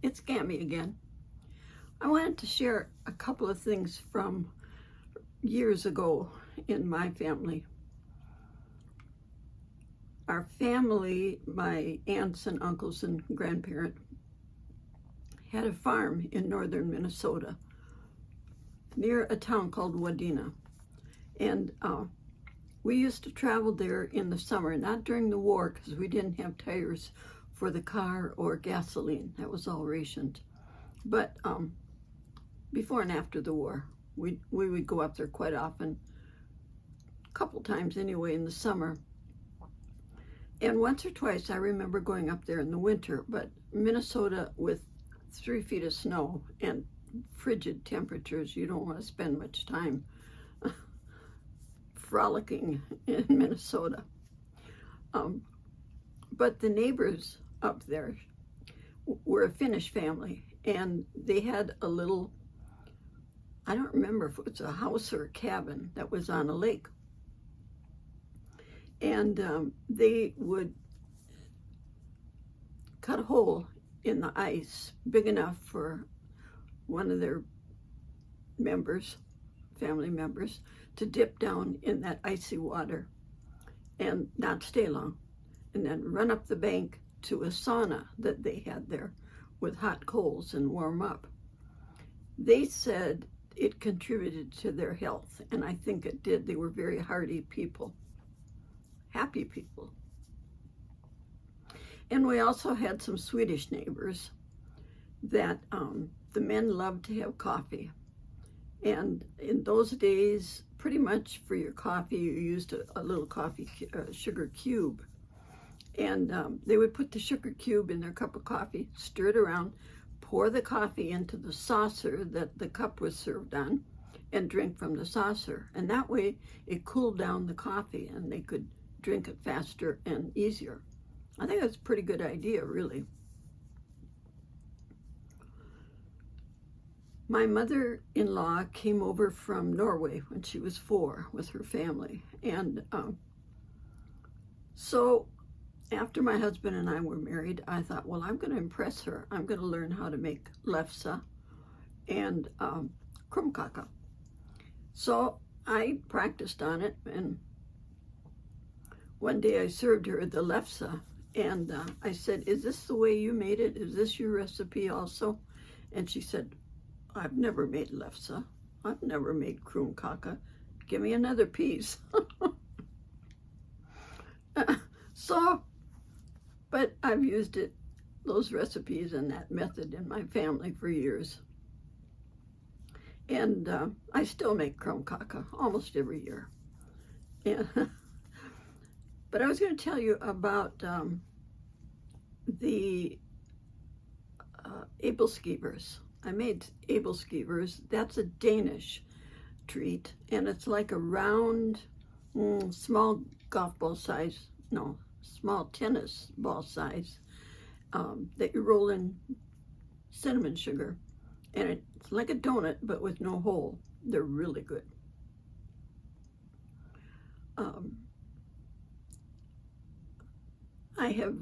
It's Gammy again. I wanted to share a couple of things from years ago in my family. Our family, my aunts and uncles and grandparent, had a farm in northern Minnesota near a town called Wadena. And we used to travel there in the summer, not during the war because we didn't have tires for the car or gasoline. That was all rationed. But before and after the war, we would go up there quite often, a couple times anyway in the summer. And once or twice I remember going up there in the winter, but Minnesota with 3 feet of snow and frigid temperatures, you don't want to spend much time frolicking in Minnesota. But the neighbors up there were a Finnish family, and they had a little, I don't remember if it was a house or a cabin that was on a lake. And they would cut a hole in the ice big enough for one of their members, family members, to dip down in that icy water and not stay long, and then run up the bank to a sauna that they had there with hot coals and warm up. They said it contributed to their health, and I think it did. They were very hardy people, happy people. And we also had some Swedish neighbors that the men loved to have coffee. And in those days, pretty much for your coffee, you used a little coffee sugar cube. And they would put the sugar cube in their cup of coffee, stir it around, pour the coffee into the saucer that the cup was served on, and drink from the saucer. And that way, it cooled down the coffee, and they could drink it faster and easier. I think that's a pretty good idea, really. My mother-in-law came over from Norway when she was 4 with her family. And so after my husband and I were married, I thought, well, I'm going to impress her. I'm going to learn how to make Lefsa and KrumKaka. So I practiced on it, and one day I served her the Lefsa, and I said, is this the way you made it? Is this your recipe also? And she said, I've never made Lefsa. I've never made KrumKaka. Give me another piece. But I've used those recipes and that method in my family for years. And I still make KrumKaka almost every year. And but I was going to tell you about the Abelskivers. I made Abelskivers. That's a Danish treat, and it's like a round, small golf ball size, no, small tennis ball size that you roll in cinnamon sugar, and it's like a donut but with no hole. They're really good. I have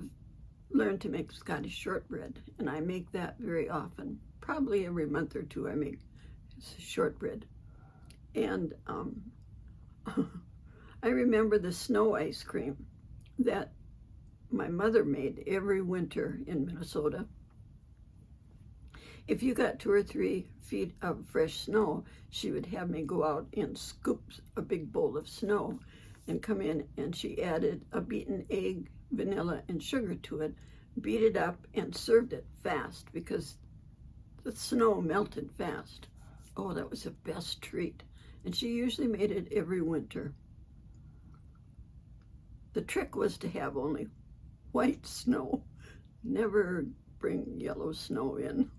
learned to make Scottish shortbread, and I make that very often. Probably every month or two I make shortbread. And I remember the snow ice cream that my mother made every winter in Minnesota. If you got 2 or 3 feet of fresh snow, she would have me go out and scoop a big bowl of snow and come in, and she added a beaten egg, vanilla, and sugar to it, beat it up, and served it fast because the snow melted fast. Oh, that was the best treat. And she usually made it every winter. The trick was to have only white snow. Never bring yellow snow in.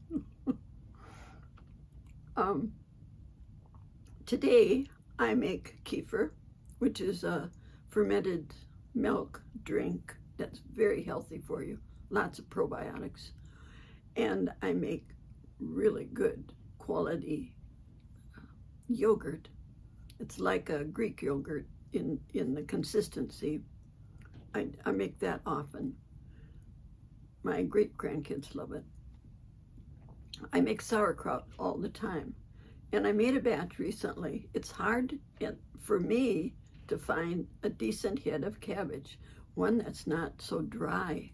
Today I make kefir, which is a fermented milk drink that's very healthy for you. Lots of probiotics. And I make really good quality yogurt. It's like a Greek yogurt in the consistency. I make that often. My great-grandkids love it. I make sauerkraut all the time. And I made a batch recently. It's hard for me to find a decent head of cabbage, one that's not so dry.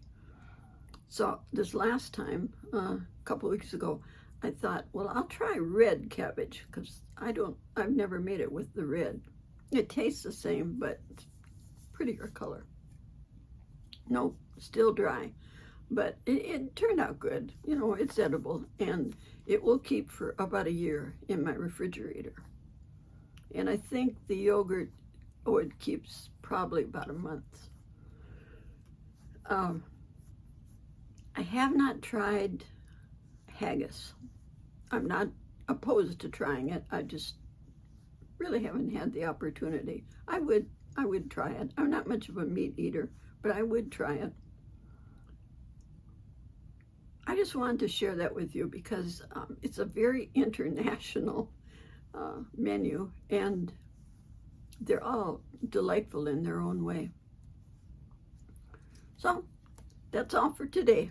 So this last time, a couple weeks ago, I thought, well, I'll try red cabbage because I've never made it with the red. It tastes the same, but it's prettier color. Nope, still dry. But it turned out good. You know, it's edible, and it will keep for about a year in my refrigerator. And I think the yogurt, it keeps probably about a month. I have not tried haggis. I'm not opposed to trying it. I just really haven't had the opportunity. I would try it. I'm not much of a meat eater, but I would try it. I just wanted to share that with you because it's a very international menu, and they're all delightful in their own way. So that's all for today.